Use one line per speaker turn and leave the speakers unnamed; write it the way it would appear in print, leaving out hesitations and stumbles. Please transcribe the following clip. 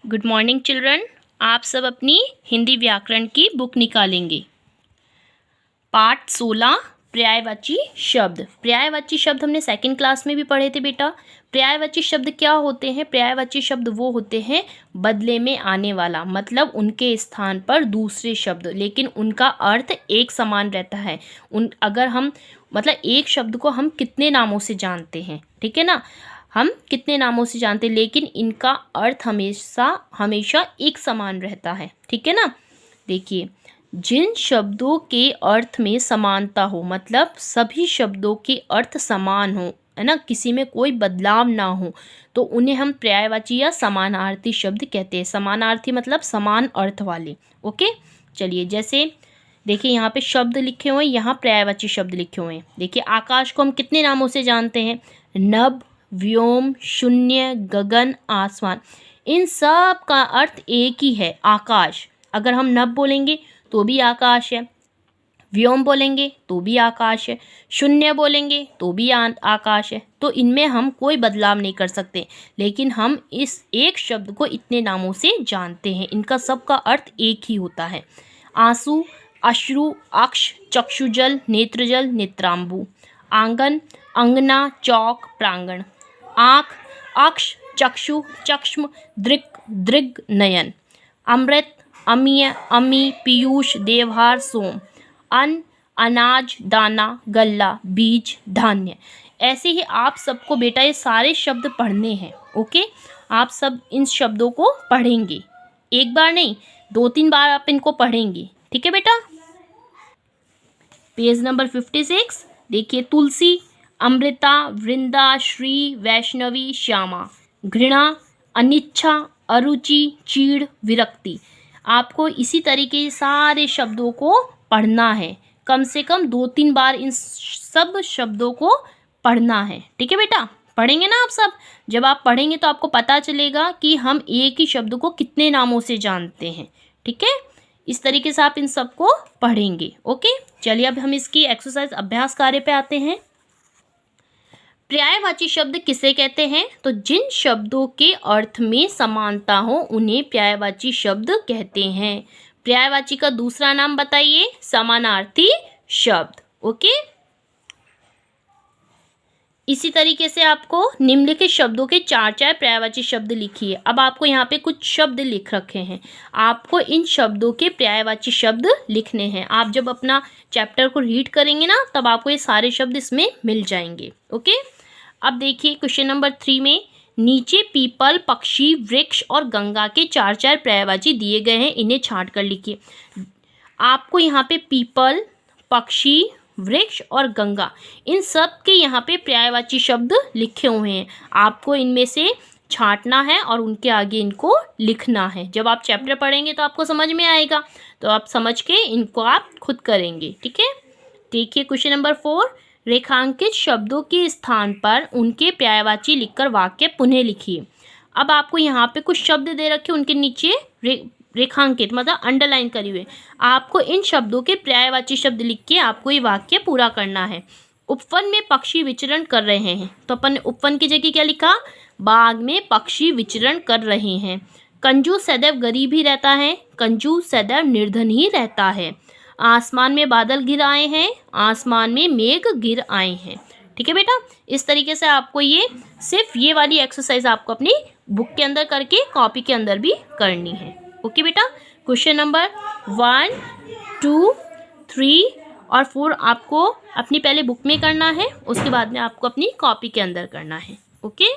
Good morning children. आप सब अपनी हिंदी व्याकरण की बुक निकालेंगे। पाठ 16 पर्यायवाची शब्द। पर्यायवाची शब्द हमने सेकंड क्लास में भी पढ़े थे बेटा। पर्यायवाची शब्द क्या होते हैं? पर्यायवाची शब्द वो होते हैं बदले में आने वाला, मतलब उनके स्थान पर दूसरे शब्द, लेकिन उनका अर्थ एक समान रहता है। अगर हम मतलब एक शब्द को हम कितने नामों से जानते हैं, ठीक है ना, हम कितने नामों से जानते हैं, लेकिन इनका अर्थ हमेशा एक समान रहता है, ठीक है ना। देखिए, जिन शब्दों के अर्थ में समानता हो, मतलब सभी शब्दों के अर्थ समान हो, है ना, किसी में कोई बदलाव ना हो, तो उन्हें हम पर्यायवाची या समानार्थी शब्द कहते हैं। समानार्थी मतलब समान अर्थ वाले। ओके, चलिए, जैसे देखिए यहाँ पे शब्द लिखे हुए हैं, यहाँ पर्यायवाची शब्द लिखे हुए हैं। देखिए, आकाश को हम कितने नामों से जानते हैं? नभ, व्योम, शून्य, गगन, आसमान। इन सब का अर्थ एक ही है, आकाश। अगर हम नभ बोलेंगे तो भी आकाश है, व्योम बोलेंगे तो भी आकाश है, शून्य बोलेंगे तो भी आकाश है। तो इनमें हम कोई बदलाव नहीं कर सकते, लेकिन हम इस एक शब्द को इतने नामों से जानते हैं। इनका सबका अर्थ एक ही होता है। आंसू, अश्रु, अक्ष, चक्षुजल, नेत्रजल, नेत्रांबु। आंगन, अंगना, चौक, प्रांगण। आँख, अक्ष, चक्षु, चक्ष्म, दृक्, दृग, नयन। अमृत, अमीय, अमी, पीयूष, देवहार, सोम। अन्न, अनाज, दाना, गल्ला, बीज, धान्य। ऐसे ही आप सबको बेटा ये सारे शब्द पढ़ने हैं। ओके, आप सब इन शब्दों को पढ़ेंगे, एक बार नहीं 2-3 बार आप इनको पढ़ेंगे, ठीक है बेटा। पेज नंबर 56 देखिए। तुलसी, अमृता, वृंदा, श्री, वैष्णवी, श्यामा। घृणा, अनिच्छा, अरुचि, चीड़, विरक्ति। आपको इसी तरीके से सारे शब्दों को पढ़ना है, कम से कम 2-3 बार इन सब शब्दों को पढ़ना है, ठीक है बेटा। पढ़ेंगे ना आप सब? जब आप पढ़ेंगे तो आपको पता चलेगा कि हम एक ही शब्द को कितने नामों से जानते हैं, ठीक है। इस तरीके से आप इन सब को पढ़ेंगे। ओके, चलिए अब हम इसकी एक्सरसाइज अभ्यास कार्य पे आते हैं। पर्यायवाची शब्द किसे कहते हैं? तो जिन शब्दों के अर्थ में समानता हो उन्हें पर्यायवाची शब्द कहते हैं। पर्यायवाची का दूसरा नाम बताइए? समानार्थी शब्द। ओके, इसी तरीके से आपको निम्नलिखित शब्दों के 4 पर्यायवाची शब्द लिखिए। अब आपको यहाँ पे कुछ शब्द लिख रखे हैं, आपको इन शब्दों के पर्यायवाची शब्द लिखने हैं। आप जब अपना चैप्टर को रीड करेंगे ना, तब आपको ये सारे शब्द इसमें मिल जाएंगे। ओके, अब देखिए क्वेश्चन नंबर 3 में नीचे पीपल, पक्षी, वृक्ष और गंगा के 4 पर्यायवाची दिए गए हैं, इन्हें छांट कर लिखिए। आपको यहाँ पे पीपल, पक्षी, वृक्ष और गंगा, इन सब के यहाँ पे पर्यायवाची शब्द लिखे हुए हैं। आपको इनमें से छांटना है और उनके आगे इनको लिखना है। जब आप चैप्टर पढ़ेंगे तो आपको समझ में आएगा, तो आप समझ के इनको आप खुद करेंगे, ठीक है। देखिए क्वेश्चन नंबर 4, रेखांकित शब्दों के स्थान पर उनके पर्यायवाची लिखकर वाक्य पुनः लिखिए। अब आपको यहाँ पे कुछ शब्द दे रखे, उनके नीचे रेखांकित मतलब अंडरलाइन करी हुए, आपको इन शब्दों के पर्यायवाची शब्द लिख के आपको ये वाक्य पूरा करना है। उपवन में पक्षी विचरण कर रहे हैं, तो अपन ने उपवन की जगह क्या लिखा? बाग में पक्षी विचरण कर रहे हैं। कंजूस सदैव गरीब ही रहता है, कंजूस सदैव निर्धन ही रहता है। आसमान में बादल गिर आए हैं, आसमान में मेघ गिर आए हैं, ठीक है बेटा। इस तरीके से आपको ये सिर्फ ये वाली एक्सरसाइज आपको अपनी बुक के अंदर करके कॉपी के अंदर भी करनी है। ओके बेटा, क्वेश्चन नंबर 1, 2, 3 और 4 आपको अपनी पहले बुक में करना है, उसके बाद में आपको अपनी कॉपी के अंदर करना है। ओके।